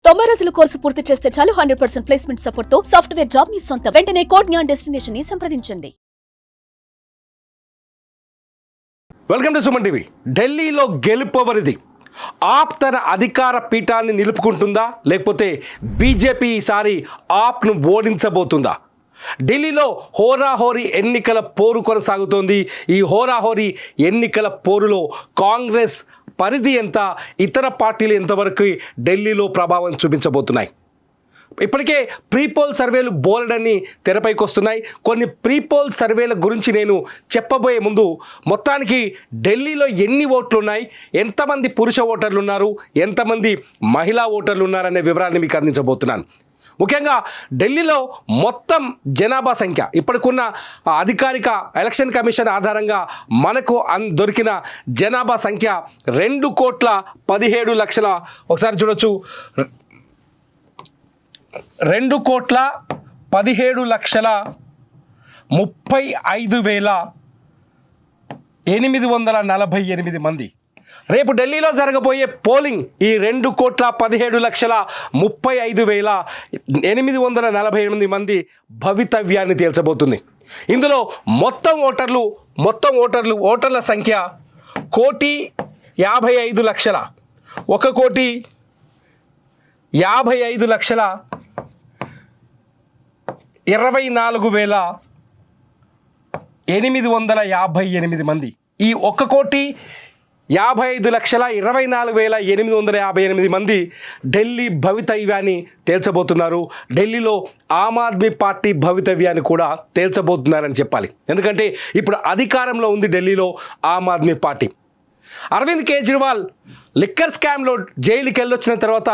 90 రోజుల కోర్సు పూర్తి చేస్తే చాలు 100% ప్లేస్మెంట్ సపోర్ట్ తో సాఫ్ట్వేర్ జాబ్ మీ సొంతం. వెంటనే కోడ్ జ్ఞాన్ డెస్టినేషన్ ని సంప్రదించండి. Welcome to Suman TV. ఢిల్లీలో గెలుపవరిది. ఆప్ తన అధికార పీఠాన్ని నిలుపుకుంటుందా, లేకపోతే బీజేపీ ఈసారి ఆప్ను ఓడించబోతుందా? ఢిల్లీలో హోరాహోరీ ఎన్నికల పోరు కొనసాగుతోంది. ఈ హోరాహోరీ ఎన్నికల పోరులో కాంగ్రెస్ పరిధి ఎంత, ఇతర పార్టీలు ఎంతవరకు ఢిల్లీలో ప్రభావం చూపించబోతున్నాయి? ఇప్పటికే ప్రీపోల్ సర్వేలు బోలెడన్ని తెరపైకి వస్తున్నాయి. కొన్ని ప్రీపోల్ సర్వేల గురించి నేను చెప్పబోయే ముందు మొత్తానికి ఢిల్లీలో ఎన్ని ఓట్లు ఉన్నాయి, ఎంతమంది పురుష ఓటర్లు ఉన్నారు, ఎంతమంది మహిళా ఓటర్లు ఉన్నారనే వివరాన్ని మీకు అందించబోతున్నాను. ముఖ్యంగా ఢిల్లీలో మొత్తం జనాభా సంఖ్య ఇప్పటికున్న అధికారిక ఎలక్షన్ కమిషన్ ఆధారంగా మనకు దొరికిన జనాభా సంఖ్య 2,17,00,000. ఒకసారి చూడొచ్చు, 2,17,35,848 మంది. రేపు ఢిల్లీలో జరగబోయే పోలింగ్ ఈ 2,17,35,848 మంది భవితవ్యాన్ని తేల్చబోతుంది. ఇందులో ఓటర్ల సంఖ్య 1,55,00,000. 1,55,24,858 మంది. ఈ 1,55,24,858 మంది ఢిల్లీ భవితవ్యాన్ని తేల్చబోతున్నారు. ఢిల్లీలో ఆమ్ ఆద్మీ పార్టీ భవితవ్యాన్ని కూడా తేల్చబోతున్నారని చెప్పాలి. ఎందుకంటే ఇప్పుడు అధికారంలో ఉంది ఢిల్లీలో ఆమ్ ఆద్మీ పార్టీ. అరవింద్ కేజ్రీవాల్ లిక్కర్ స్కామ్లో జైలుకి వెళ్ళొచ్చిన తర్వాత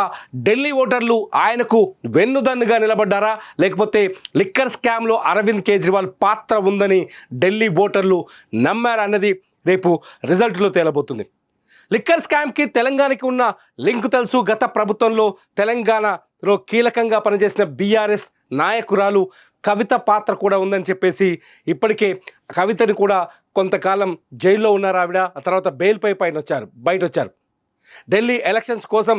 ఢిల్లీ ఓటర్లు ఆయనకు వెన్నుదన్నుగా నిలబడ్డారా, లేకపోతే లిక్కర్ స్కామ్లో అరవింద్ కేజ్రీవాల్ పాత్ర ఉందని ఢిల్లీ ఓటర్లు నమ్మారా అన్నది రేపు రిజల్ట్లో తేలబోతుంది. లిక్కర్ స్కామ్కి తెలంగాణకి ఉన్న లింక్ తెలుసు. గత ప్రభుత్వంలో తెలంగాణలో కీలకంగా పనిచేసిన బీఆర్ఎస్ నాయకురాలు కవిత పాత్ర కూడా ఉందని చెప్పేసి ఇప్పటికే కవితని కూడా కొంతకాలం జైల్లో ఉన్నారు ఆవిడ. ఆ తర్వాత బెయిల్పై బయట వచ్చారు. ఢిల్లీ ఎలక్షన్స్ కోసం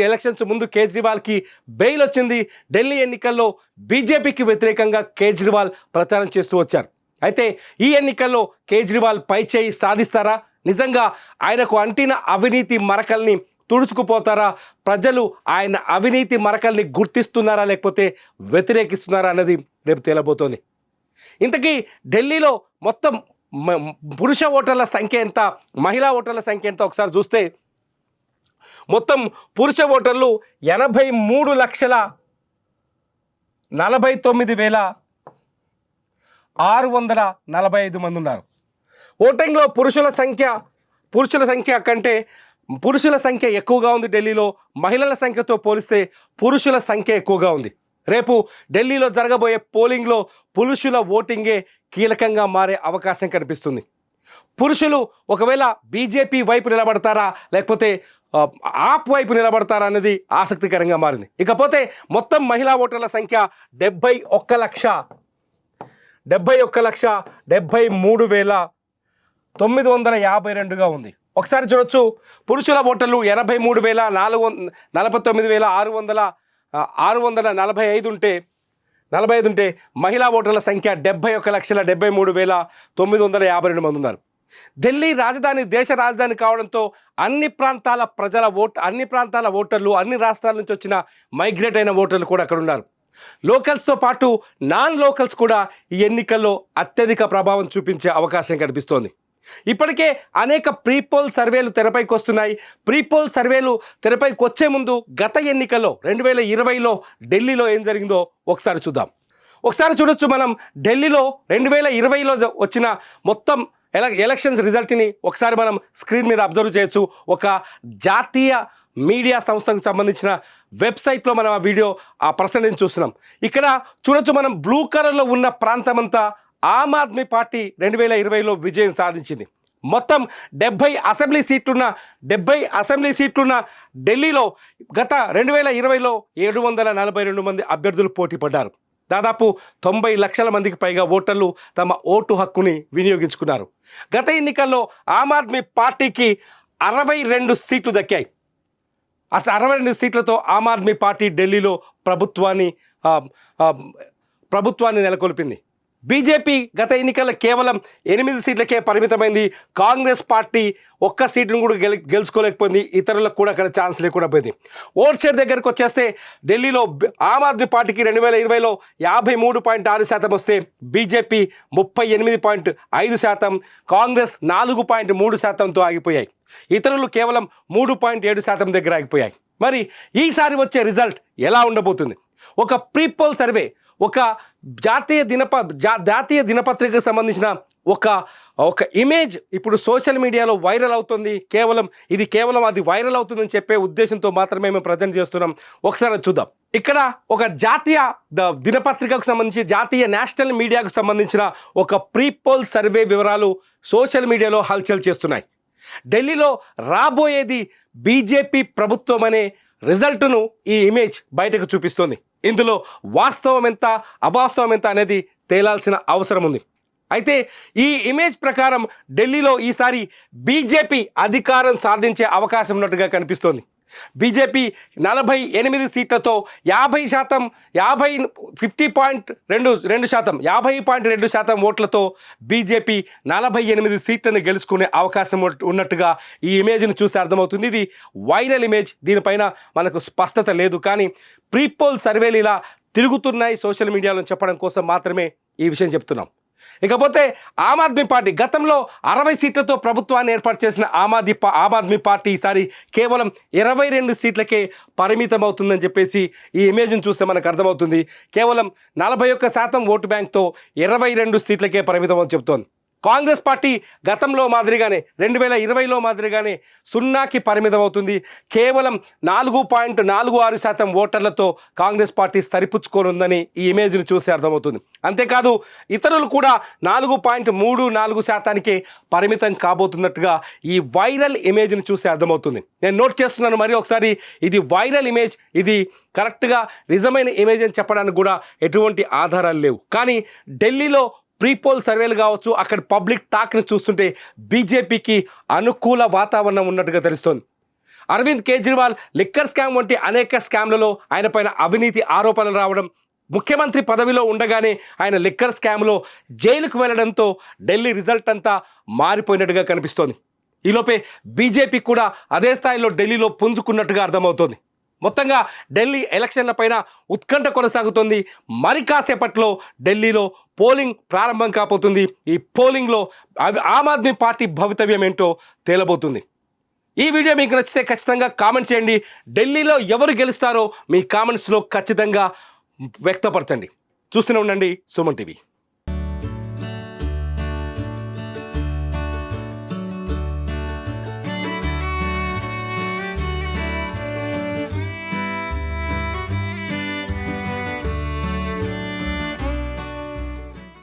ఎలక్షన్స్ ముందు కేజ్రీవాల్కి బెయిల్ వచ్చింది. ఢిల్లీ ఎన్నికల్లో బీజేపీకి వ్యతిరేకంగా కేజ్రీవాల్ ప్రచారం చేస్తూ వచ్చారు. అయితే ఈ ఎన్నికల్లో కేజ్రీవాల్ పైచేయి సాధిస్తారా? నిజంగా ఆయనకు అంటిన అవినీతి మరకల్ని తుడుచుకుపోతారా? ప్రజలు ఆయన అవినీతి మరకల్ని గుర్తిస్తున్నారా, లేకపోతే వ్యతిరేకిస్తున్నారా అన్నది రేపు తేలబోతోంది. ఇంతకీ ఢిల్లీలో మొత్తం పురుష ఓటర్ల సంఖ్య ఎంత, మహిళా ఓటర్ల సంఖ్య ఎంత ఒకసారి చూస్తే మొత్తం పురుష ఓటర్లు 83,49,645 మంది ఉన్నారు. ఓటింగ్లో పురుషుల సంఖ్య కంటే పురుషుల సంఖ్య ఎక్కువగా ఉంది ఢిల్లీలో. మహిళల సంఖ్యతో పోలిస్తే పురుషుల సంఖ్య ఎక్కువగా ఉంది. రేపు ఢిల్లీలో జరగబోయే పోలింగ్లో పురుషుల ఓటింగే కీలకంగా మారే అవకాశం కనిపిస్తుంది. పురుషులు ఒకవేళ బీజేపీ వైపు నిలబడతారా, లేకపోతే ఆప్ వైపు నిలబడతారా అనేది ఆసక్తికరంగా మారింది. ఇకపోతే మొత్తం మహిళా ఓటర్ల సంఖ్య 71,73,952గా ఉంది. ఒకసారి చూడొచ్చు, పురుషుల ఓటర్లు 83,49,645 ఉంటే మహిళా ఓటర్ల సంఖ్య 71,73,952 మంది ఉన్నారు. ఢిల్లీ దేశ రాజధాని కావడంతో అన్ని ప్రాంతాల ఓటర్లు, అన్ని రాష్ట్రాల నుంచి వచ్చిన మైగ్రేట్ అయిన ఓటర్లు కూడా అక్కడ ఉన్నారు. లోకల్స్తో పాటు నాన్ లోకల్స్ కూడా ఈ ఎన్నికల్లో అత్యధిక ప్రభావం చూపించే అవకాశం కనిపిస్తోంది. ఇప్పటికే అనేక ప్రీపోల్ సర్వేలు తెరపైకి వస్తున్నాయి. ప్రీపోల్ సర్వేలు తెరపైకి వచ్చే ముందు గత ఎన్నికల్లో 2020లో ఢిల్లీలో ఏం జరిగిందో ఒకసారి చూద్దాం. ఒకసారి చూడొచ్చు, మనం ఢిల్లీలో 2020లో వచ్చిన మొత్తం ఎలక్షన్స్ రిజల్ట్ని ఒకసారి మనం స్క్రీన్ మీద అబ్జర్వ్ చేయొచ్చు. ఒక జాతీయ మీడియా సంస్థకు సంబంధించిన వెబ్సైట్లో మనం ఆ పర్సెంటేజ్ చూస్తున్నాం. ఇక్కడ చూడొచ్చు, మనం బ్లూ కలర్లో ఉన్న ప్రాంతం అంతా ఆమ్ ఆద్మీ పార్టీ 2020లో విజయం సాధించింది. మొత్తం 70 అసెంబ్లీ సీట్లున్న ఢిల్లీలో గత 2020లో 742 మంది అభ్యర్థులు పోటీ పడ్డారు. దాదాపు 90 లక్షల మందికి పైగా ఓటర్లు తమ ఓటు హక్కుని వినియోగించుకున్నారు. గత ఎన్నికల్లో ఆమ్ ఆద్మీ పార్టీకి 62 సీట్లు దక్కాయి. అసలు 62 సీట్లతో ఆమ్ ఆద్మీ పార్టీ ఢిల్లీలో ప్రభుత్వాన్ని నెలకొల్పింది. బీజేపీ గత ఎన్నికల్లో కేవలం 8 సీట్లకే పరిమితమైంది. కాంగ్రెస్ పార్టీ ఒక్క సీటును కూడా గెలుచుకోలేకపోయింది. ఇతరులకు కూడా అక్కడ ఛాన్స్ లేకుండా పోయింది. ఓట్ షేర్ దగ్గరకు వచ్చేస్తే ఢిల్లీలో ఆమ్ ఆద్మీ పార్టీకి 2020లో 53.6% వస్తే బీజేపీ 38.5%, కాంగ్రెస్ 4.3%తో ఆగిపోయాయి. ఇతరులు కేవలం 3.7% దగ్గర ఆగిపోయాయి. మరి ఈసారి వచ్చే రిజల్ట్ ఎలా ఉండబోతుంది? ఒక ప్రీపోల్ సర్వే, ఒక జాతీయ దినపత్రికకు సంబంధించిన ఒక ఇమేజ్ ఇప్పుడు సోషల్ మీడియాలో వైరల్ అవుతుంది. కేవలం అది వైరల్ అవుతుందని చెప్పే ఉద్దేశంతో మాత్రమే మేము ప్రజెంట్ చేస్తున్నాం. ఒకసారి చూద్దాం. ఇక్కడ ఒక జాతీయ దినపత్రికకు సంబంధించి జాతీయ నేషనల్ మీడియాకు సంబంధించిన ఒక ప్రీపోల్ సర్వే వివరాలు సోషల్ మీడియాలో హల్చల్ చేస్తున్నాయి. ఢిల్లీలో రాబోయేది బీజేపీ ప్రభుత్వం అనే రిజల్ట్ను ఈ ఇమేజ్ బయటకు చూపిస్తుంది. ఇందులో వాస్తవం ఎంత, అవాస్తవం ఎంత అనేది తేలాల్సిన అవసరం ఉంది. అయితే ఈ ఇమేజ్ ప్రకారం ఢిల్లీలో ఈసారి బీజేపీ అధికారం సాధించే అవకాశం ఉన్నట్టుగా కనిపిస్తోంది. బీజేపీ 48 సీట్లతో 50.2% ఓట్లతో బీజేపీ 48 సీట్లను గెలుచుకునే అవకాశం ఉన్నట్టుగా ఈ ఇమేజ్ను చూస్తే అర్థమవుతుంది. ఇది వైరల్ ఇమేజ్, దీనిపైన మనకు స్పష్టత లేదు. కానీ ప్రీపోల్ సర్వేలు ఇలా తిరుగుతున్నాయి సోషల్ మీడియాలో చెప్పడం కోసం మాత్రమే ఈ విషయం చెప్తున్నాం. ఇకపోతే ఆమ్ ఆద్మీ పార్టీ గతంలో 60 సీట్లతో ప్రభుత్వాన్ని ఏర్పాటు చేసిన ఆమ్ ఆద్మీ పార్టీ ఈసారి కేవలం 22 సీట్లకే పరిమితం అవుతుందని చెప్పేసి ఈ ఇమేజ్ని చూస్తే మనకు అర్థమవుతుంది. కేవలం 41% ఓటు బ్యాంక్తో 22 సీట్లకే పరిమితం అని చెబుతోంది. కాంగ్రెస్ పార్టీ గతంలో మాదిరిగానే 2020లో మాదిరిగానే 0కి పరిమితం అవుతుంది. కేవలం 4.46% ఓటర్లతో కాంగ్రెస్ పార్టీ సరిపుచ్చుకోనుందని ఈ ఇమేజ్ను చూసి అర్థమవుతుంది. అంతేకాదు ఇతరులు కూడా 4.34%కే పరిమితం కాబోతున్నట్టుగా ఈ వైరల్ ఇమేజ్ను చూసి అర్థమవుతుంది. నేను నోట్ చేస్తున్నాను మరి ఒకసారి, ఇది వైరల్ ఇమేజ్, ఇది కరెక్ట్గా నిజమైన ఇమేజ్ అని చెప్పడానికి కూడా ఎటువంటి ఆధారాలు లేవు. కానీ ఢిల్లీలో ప్రీపోల్ సర్వేలు కావచ్చు, అక్కడ పబ్లిక్ టాక్ని చూస్తుంటే బీజేపీకి అనుకూల వాతావరణం ఉన్నట్టుగా తెలుస్తోంది. అరవింద్ కేజ్రీవాల్ లిక్కర్ స్కామ్ వంటి అనేక స్కామ్లలో ఆయన పైన అవినీతి ఆరోపణలు రావడం, ముఖ్యమంత్రి పదవిలో ఉండగానే ఆయన లిక్కర్ స్కామ్లో జైలుకు వెళ్లడంతో ఢిల్లీ రిజల్ట్ అంతా మారిపోయినట్టుగా కనిపిస్తోంది. ఈలోపే బీజేపీ కూడా అదే స్థాయిలో ఢిల్లీలో పుంజుకున్నట్టుగా అర్థమవుతోంది. మొత్తంగా ఢిల్లీ ఎలక్షన్ల పైన ఉత్కంఠ కొనసాగుతోంది. మరి కాసేపట్లో ఢిల్లీలో పోలింగ్ ప్రారంభం కాబోతుంది. ఈ పోలింగ్లో ఆమ్ ఆద్మీ పార్టీ భవితవ్యం ఏంటో తేలబోతుంది. ఈ వీడియో మీకు నచ్చితే ఖచ్చితంగా కామెంట్ చేయండి. ఢిల్లీలో ఎవరు గెలుస్తారో మీ కామెంట్స్లో ఖచ్చితంగా వ్యక్తపరచండి. చూస్తూనే ఉండండి సుమన్ టీవీ.